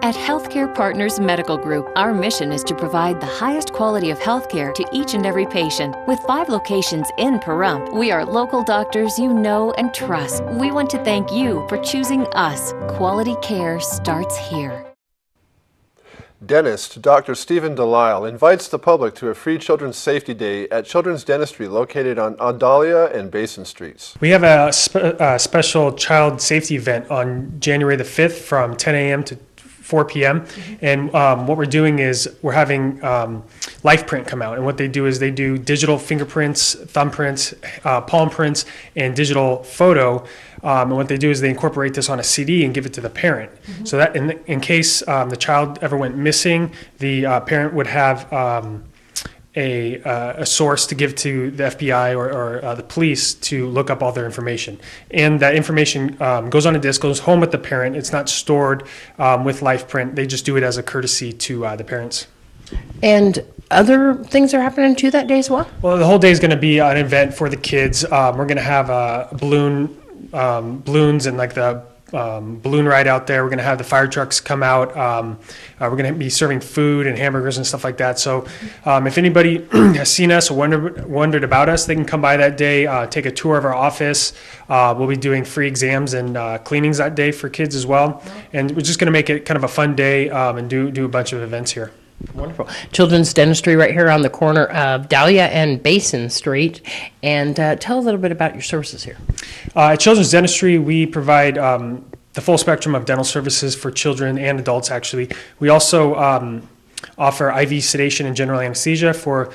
At Healthcare Partners Medical Group, our mission is to provide the highest quality of healthcare to each and every patient. With 5 locations in Pahrump, we are local doctors you know and trust. We want to thank you for choosing us. Quality care starts here. Dentist Dr. Stephen Delisle invites the public to a free Children's Safety Day at Children's Dentistry located on Dahlia and Basin Streets. We have a special child safety event on January the 5th from 10 a.m. to 4 p.m. And what we're doing is we're having LifePrint come out. And what they do is they do digital fingerprints, thumbprints, palm prints, and digital photo. And what they do is they incorporate this on a CD and give it to the parent. So that in case the child ever went missing, the parent would have a source to give to the FBI or the police to look up all their information. And that information goes on a disc, goes home with the parent. It's not stored with LifePrint. They just do it as a courtesy to the parents. And other things are happening too that day as well? Well, the whole day is going to be an event for the kids. We're going to have balloons and like the balloon ride out there. We're going to have the fire trucks come out. We're going to be serving food and hamburgers and stuff like that. So if anybody has seen us or wondered about us, they can come by that day, take a tour of our office. We'll be doing free exams and cleanings that day for kids as well. And we're just going to make it kind of a fun day and do a bunch of events here. Wonderful. Children's Dentistry right here on the corner of Dahlia and Basin Street. And tell a little bit about your services here. At Children's Dentistry, we provide the full spectrum of dental services for children and adults, actually. We also offer IV sedation and general anesthesia for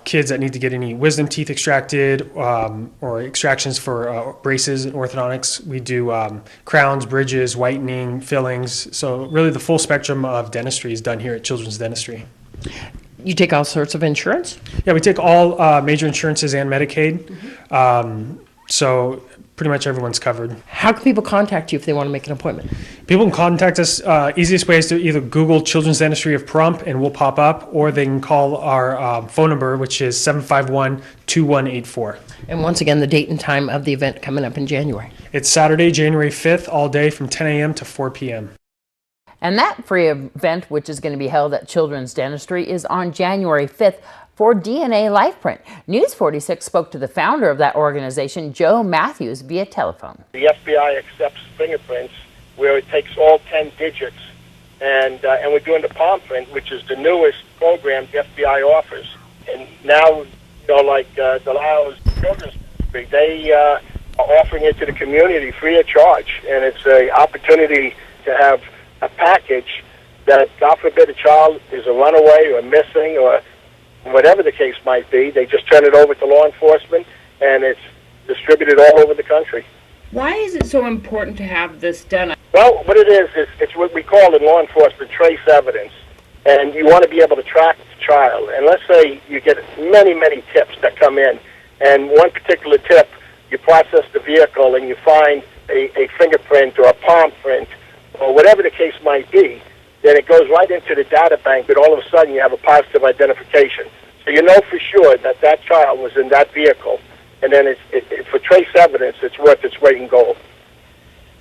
kids that need to get any wisdom teeth extracted or extractions for braces and orthodontics. We do crowns, bridges, whitening, fillings. So really the full spectrum of dentistry is done here at Children's Dentistry. You take all sorts of insurance? Yeah, we take all major insurances and Medicaid. So pretty much everyone's covered. How can people contact you if they want to make an appointment? People can contact us. Easiest way is to either Google Children's Dentistry of Pahrump and we'll pop up, or they can call our phone number, which is 751-2184. And once again, the date and time of the event coming up in January. It's Saturday, January 5th, all day from 10 a.m. to 4 p.m. And that free event, which is going to be held at Children's Dentistry, is on January 5th. For DNA LifePrint. News 46 spoke to the founder of that organization, Joe Matthews, via telephone. The FBI accepts fingerprints where it takes all 10 digits, and we're doing the palm print, which is the newest program the FBI offers. And now, like Delisle's Children's Dentistry, they are offering it to the community free of charge, and it's an opportunity to have a package that, God forbid, a child is a runaway or missing or whatever the case might be. They just turn it over to law enforcement, and it's distributed all over the country. Why is it so important to have this done? Well, what it is it's what we call in law enforcement trace evidence, and you want to be able to track the child. And let's say you get many, many tips that come in, and one particular tip, you process the vehicle and you find a fingerprint or a palm print or whatever the case might be. Then it goes right into the data bank, but all of a sudden you have a positive identification. So you know for sure that that child was in that vehicle. And then for trace evidence, it's worth its weight in gold.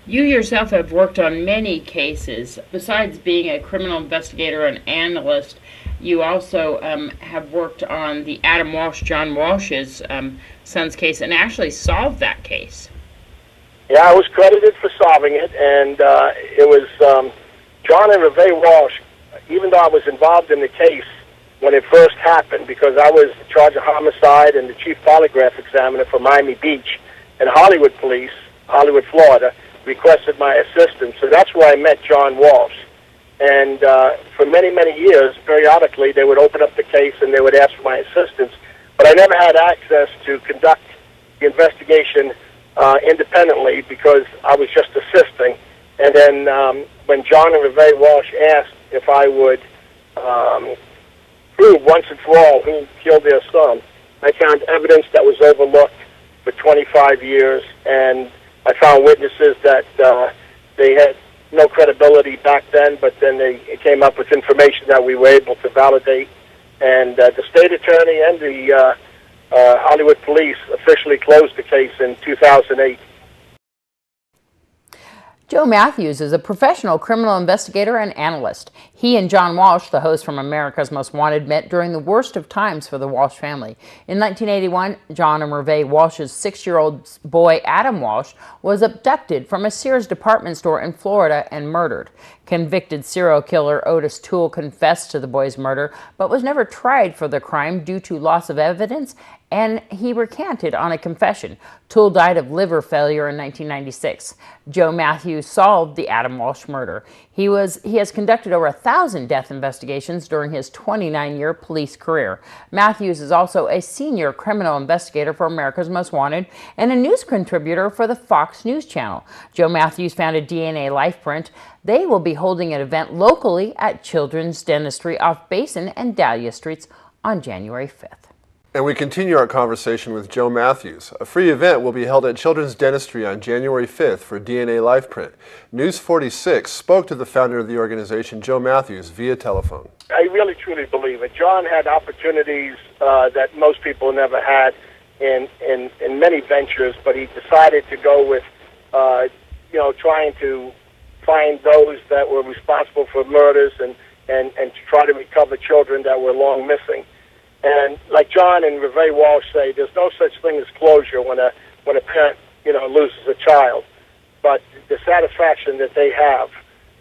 You yourself have worked on many cases. Besides being a criminal investigator and analyst, you also have worked on the Adam Walsh, John Walsh's son's case, and actually solved that case. Yeah, I was credited for solving it, and it was... John and Reve Walsh, even though I was involved in the case when it first happened, because I was in charge of homicide and the chief polygraph examiner for Miami Beach, and Hollywood Police, Hollywood, Florida, requested my assistance. So that's where I met John Walsh. And for many, many years, periodically, they would open up the case and they would ask for my assistance. But I never had access to conduct the investigation independently because I was just assisting. And then when John and Reve Walsh asked if I would prove once and for all who killed their son, I found evidence that was overlooked for 25 years, and I found witnesses that they had no credibility back then, but then they came up with information that we were able to validate. And the state attorney and the Hollywood Police officially closed the case in 2008. Joe Matthews is a professional criminal investigator and analyst. He and John Walsh, the host from America's Most Wanted, met during the worst of times for the Walsh family. In 1981, John and Merve Walsh's 6-year-old boy, Adam Walsh, was abducted from a Sears department store in Florida and murdered. Convicted serial killer Otis Toole confessed to the boy's murder, but was never tried for the crime due to loss of evidence, and he recanted on a confession. Toole died of liver failure in 1996. Joe Matthews solved the Adam Walsh murder. He has conducted over 1,000 death investigations during his 29-year police career. Matthews is also a senior criminal investigator for America's Most Wanted and a news contributor for the Fox News Channel. Joe Matthews founded DNA LifePrint. They will be holding an event locally at Children's Dentistry off Basin and Dahlia Streets on January 5th. And we continue our conversation with Joe Matthews. A free event will be held at Children's Dentistry on January 5th for DNA LifePrint. News 46 spoke to the founder of the organization, Joe Matthews, via telephone. I really truly believe it. John had opportunities that most people never had in many ventures, but he decided to go with, trying to find those that were responsible for murders and to try to recover children that were long missing. And like John and Merve Walsh say, there's no such thing as closure when a parent loses a child, but the satisfaction that they have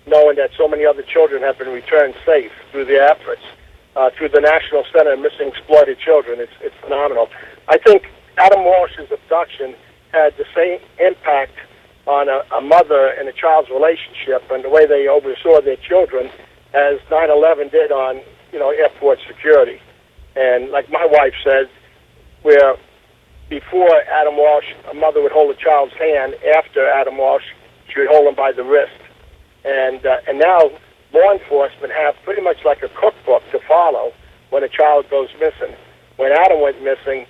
knowing that so many other children have been returned safe through their efforts, through the National Center of Missing Exploited Children, it's phenomenal. I think Adam Walsh's abduction had the same impact on a mother and a child's relationship and the way they oversaw their children as 9/11 did on airport security. And like my wife said, where before Adam Walsh, a mother would hold a child's hand. After Adam Walsh, she would hold him by the wrist. And now law enforcement have pretty much like a cookbook to follow when a child goes missing. When Adam went missing,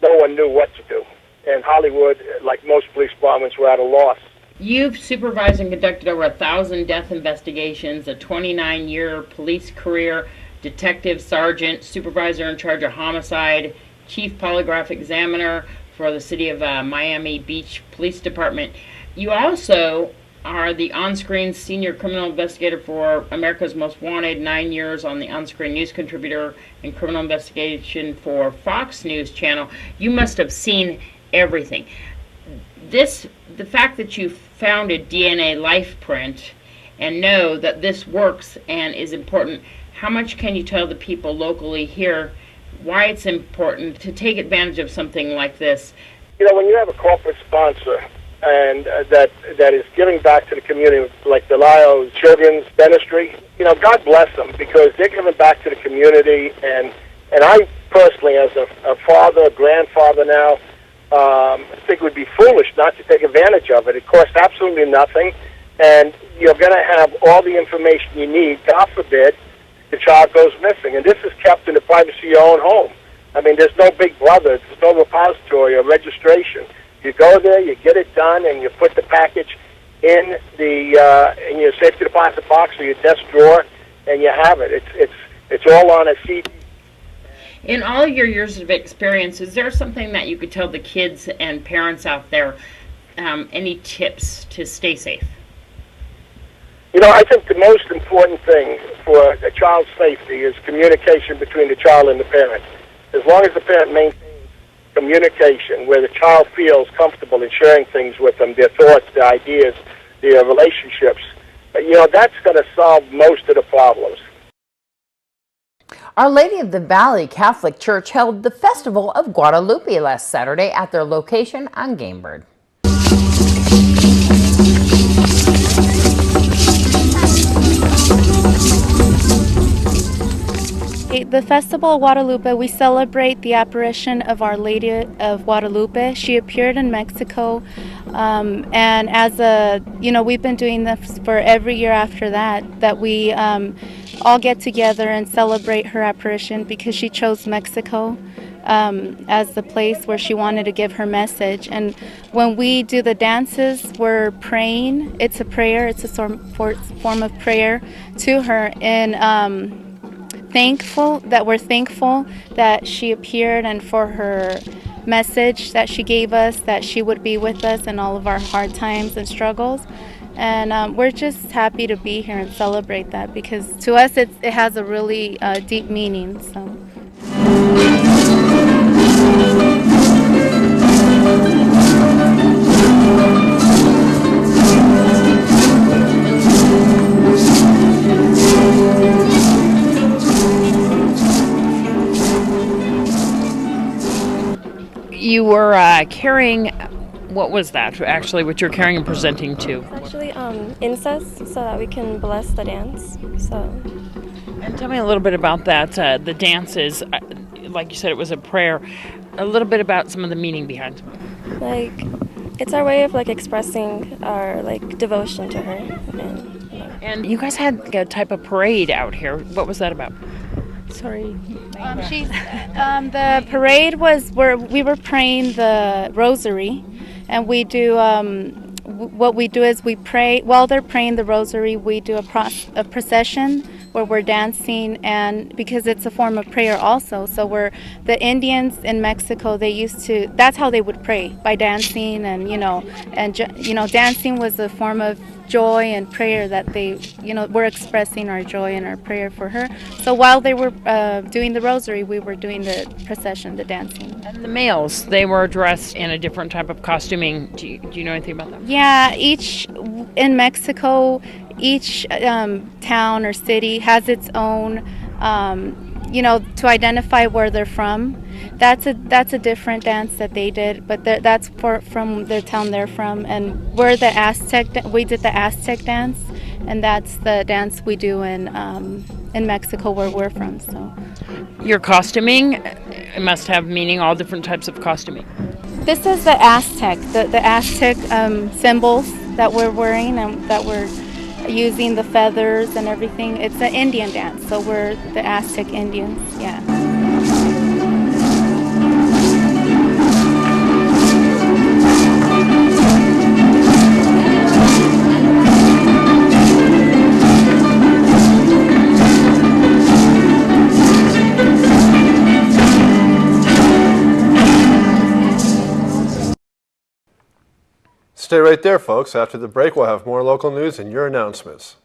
no one knew what to do. And Hollywood, like most police departments, were at a loss. You've supervised and conducted over 1,000 death investigations, a 29-year police career, detective, sergeant, supervisor in charge of homicide, chief polygraph examiner for the city of Miami Beach Police Department. You also are the on-screen senior criminal investigator for America's Most Wanted, 9 years on the on-screen news contributor and criminal investigation for Fox News Channel. You must have seen everything. The fact that you founded DNA LifePrint and know that this works and is important, how much can you tell the people locally here why it's important to take advantage of something like this? When you have a corporate sponsor and that is giving back to the community, like Delisle Children's Dentistry, God bless them, because they're giving back to the community. And I personally, as a father, a grandfather now, I think it would be foolish not to take advantage of it. It costs absolutely nothing, and you're going to have all the information you need. God forbid the child goes missing, and this is kept in the privacy of your own home. I mean, there's no big brother, there's no repository or registration. You go there, you get it done, and you put the package in your safety deposit box or your desk drawer, and you have it. It's all on a CD. In all your years of experience, is there something that you could tell the kids and parents out there, any tips to stay safe? I think the most important thing for a child's safety is communication between the child and the parent. As long as the parent maintains communication where the child feels comfortable in sharing things with them, their thoughts, their ideas, their relationships, that's going to solve most of the problems. Our Lady of the Valley Catholic Church held the Festival of Guadalupe last Saturday at their location on Gamebird. The Festival of Guadalupe, we celebrate the apparition of Our Lady of Guadalupe. She appeared in Mexico, and we've been doing this for every year after that we all get together and celebrate her apparition because she chose Mexico as the place where she wanted to give her message. And when we do the dances, we're praying. It's a prayer. It's a form of prayer to her, and we're thankful that she appeared and for her message that she gave us, that she would be with us in all of our hard times and struggles. And we're just happy to be here and celebrate that, because to us it has a really deep meaning. So. You were carrying, what was that actually, what you're carrying and presenting to? Actually, incense, so that we can bless the dance. So. And tell me a little bit about that. The dances, like you said, it was a prayer. A little bit about some of the meaning behind it. Like, it's our way of like expressing our like devotion to her. And you guys had a type of parade out here. What was that about? Sorry. The parade was where we were praying the rosary, and we do. What we do is we pray while they're praying the rosary. We do a procession where we're dancing, and because it's a form of prayer also. So the Indians in Mexico, they used to. That's how they would pray, by dancing, and dancing was a form of joy and prayer that they, we're expressing our joy and our prayer for her. So while they were doing the rosary, we were doing the procession, the dancing. And the males, they were dressed in a different type of costuming. Do you know anything about that? Yeah, in Mexico, each town or city has its own, to identify where they're from. That's a different dance that they did, but that's from the town they're from. And we're the Aztec. We did the Aztec dance, and that's the dance we do in Mexico, where we're from. So, your costuming, it must have meaning. All different types of costuming. This is the Aztec, the Aztec symbols that we're wearing and that we're using, the feathers and everything. It's an Indian dance, so we're the Aztec Indians. Yeah. Stay right there, folks. After the break, we'll have more local news and your announcements.